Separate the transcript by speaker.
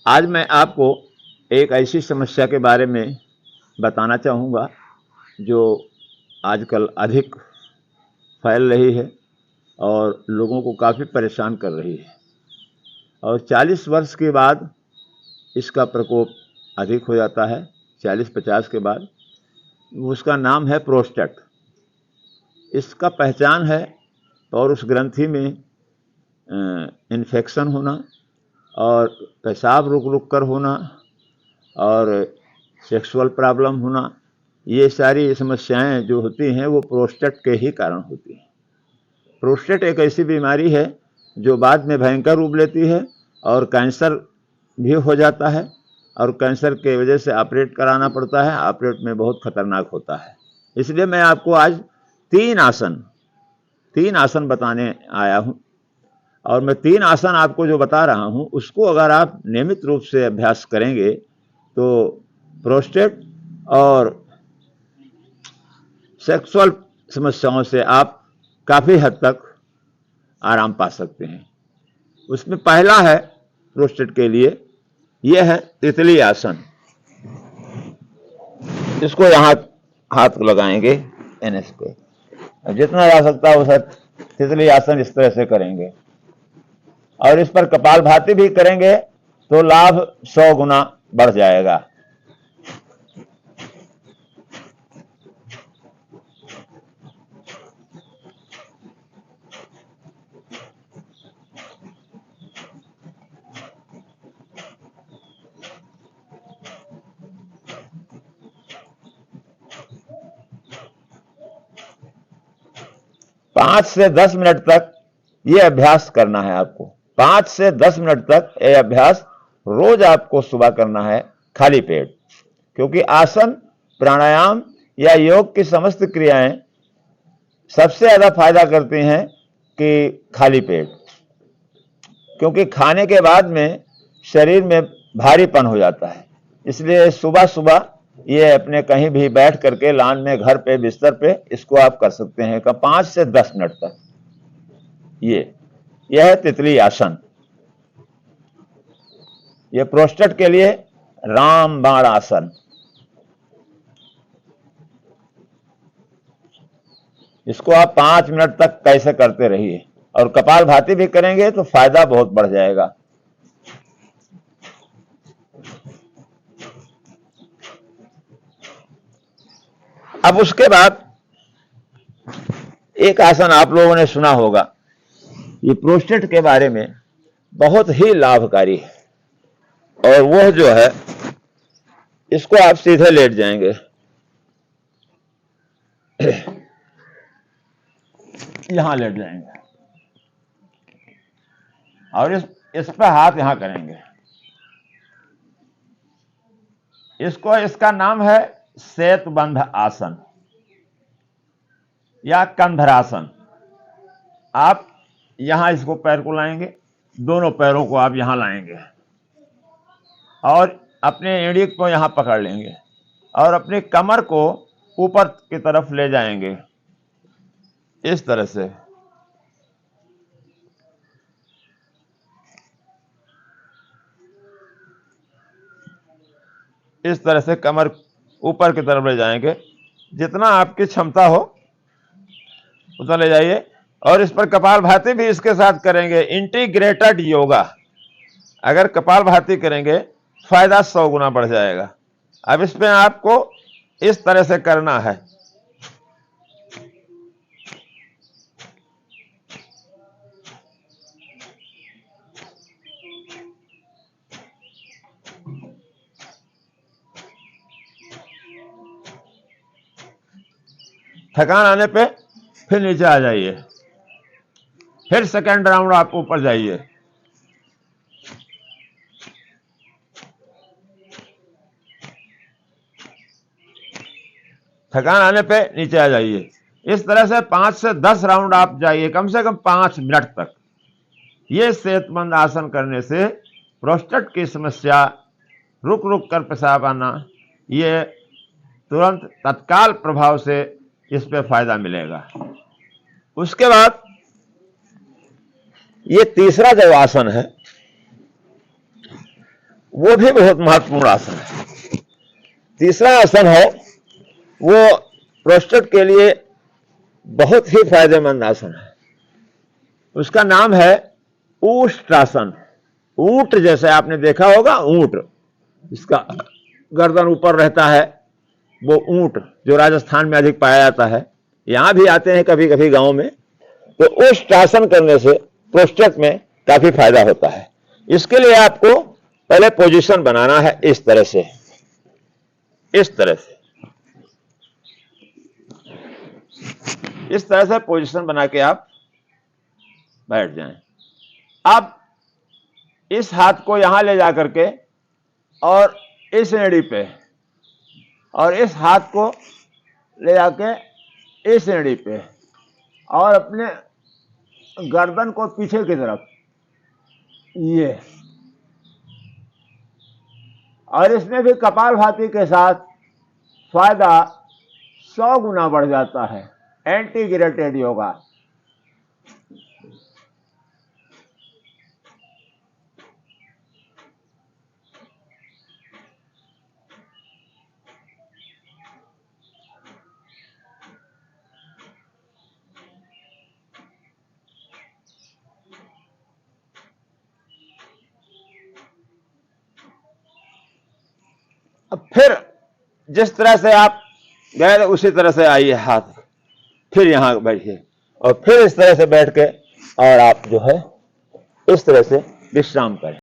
Speaker 1: आज मैं आपको एक ऐसी समस्या के बारे में बताना चाहूँगा जो आजकल अधिक फैल रही है और लोगों को काफ़ी परेशान कर रही है, और 40 वर्ष के बाद इसका प्रकोप अधिक हो जाता है। 40-50 के बाद उसका नाम है प्रोस्टेट। इसका पहचान है और उस ग्रंथि में इन्फेक्शन होना और पेशाब रुक रुक कर होना और सेक्सुअल प्रॉब्लम होना, ये सारी समस्याएं जो होती हैं वो प्रोस्टेट के ही कारण होती हैं। प्रोस्टेट एक ऐसी बीमारी है जो बाद में भयंकर रूप लेती है और कैंसर भी हो जाता है, और कैंसर के वजह से ऑपरेट कराना पड़ता है। ऑपरेट में बहुत खतरनाक होता है। इसलिए मैं आपको आज तीन आसन बताने आया हूँ, और मैं 3 आसन आपको जो बता रहा हूँ उसको अगर आप नियमित रूप से अभ्यास करेंगे तो प्रोस्टेट और सेक्सुअल समस्याओं से आप काफ़ी हद तक आराम पा सकते हैं। उसमें पहला है प्रोस्टेट के लिए, यह है तितली आसन। इसको यहाँ हाथ लगाएंगे एनएस पे, जितना जा सकता है उस तितली आसन इस तरह से करेंगे, और इस पर कपालभाति भी करेंगे तो लाभ 100 गुना बढ़ जाएगा। पाँच से 10 मिनट तक ये अभ्यास करना है आपको। 5 से 10 मिनट तक ये अभ्यास रोज आपको सुबह करना है, खाली पेट। क्योंकि आसन, प्राणायाम या योग की समस्त क्रियाएं सबसे ज्यादा फायदा करती हैं कि खाली पेट, क्योंकि खाने के बाद में शरीर में भारीपन हो जाता है। इसलिए सुबह सुबह ये अपने कहीं भी बैठ करके लान में, घर पे, बिस्तर पे इसको आप कर सकते हैं 5 से 10 मिनट तक। यह है तितली आसन। यह प्रोस्टेट के लिए रामबाण आसन। इसको आप 5 मिनट तक कैसे करते रहिए, और कपालभाति भी करेंगे तो फायदा बहुत बढ़ जाएगा। अब उसके बाद एक आसन आप लोगों ने सुना होगा, ये प्रोस्टेट के बारे में बहुत ही लाभकारी है, और वह जो है, इसको आप सीधे लेट जाएंगे, यहां लेट जाएंगे, और इस पर हाथ यहां करेंगे। इसका नाम है सेतुबंध आसन या कंधरासन। आप यहां इसको पैर को लाएंगे, दोनों पैरों को आप यहां लाएंगे और अपने एड़ी को यहां पकड़ लेंगे और अपनी कमर को ऊपर की तरफ ले जाएंगे, इस तरह से। इस तरह से कमर ऊपर की तरफ ले जाएंगे, जितना आपकी क्षमता हो उतना ले जाइए। और इस पर कपालभाति भी इसके साथ करेंगे, इंटीग्रेटेड योगा। अगर कपालभाति करेंगे फायदा 100 गुना बढ़ जाएगा। अब इसमें आपको इस तरह से करना है, थकान आने पे फिर नीचे आ जाइए, फिर सेकंड राउंड आप ऊपर जाइए। थकान आने पे नीचे आ जाइए। इस तरह से 5 से 10 राउंड आप जाइए, कम से कम 5 मिनट तक। ये सेहतमंद आसन करने से प्रोस्टेट की समस्या, रुक रुक कर पेशाब आना, ये तुरंत तत्काल प्रभाव से इस पे फायदा मिलेगा। उसके बाद ये तीसरा जो आसन है, वो भी बहुत महत्वपूर्ण आसन है। तीसरा आसन है वो प्रोस्टेट के लिए बहुत ही फायदेमंद आसन है। उसका नाम है ऊष्ट्रासन। ऊंट जैसे आपने देखा होगा, ऊंट इसका गर्दन ऊपर रहता है, वो ऊंट जो राजस्थान में अधिक पाया जाता है, यहां भी आते हैं कभी कभी गांव में। तो ऊष्ट्रासन करने से प्रोस्टेट में काफी फायदा होता है। इसके लिए आपको पहले पोजीशन बनाना है, इस तरह से, इस तरह से, इस तरह से पोजीशन बना के आप बैठ जाएं। अब इस हाथ को यहां ले जाकर के और इस एड़ी पे, और इस हाथ को ले जाके इस एड़ी पे, और अपने गर्दन को पीछे की तरफ, ये, और इसमें भी कपालभाति के साथ फायदा 100 गुना बढ़ जाता है। एंटी गिरेटेड योगा। अब फिर जिस तरह से आप गए उसी तरह से आइए, हाथ फिर यहां बैठिए, और फिर इस तरह से बैठ के और आप जो है इस तरह से विश्राम करें।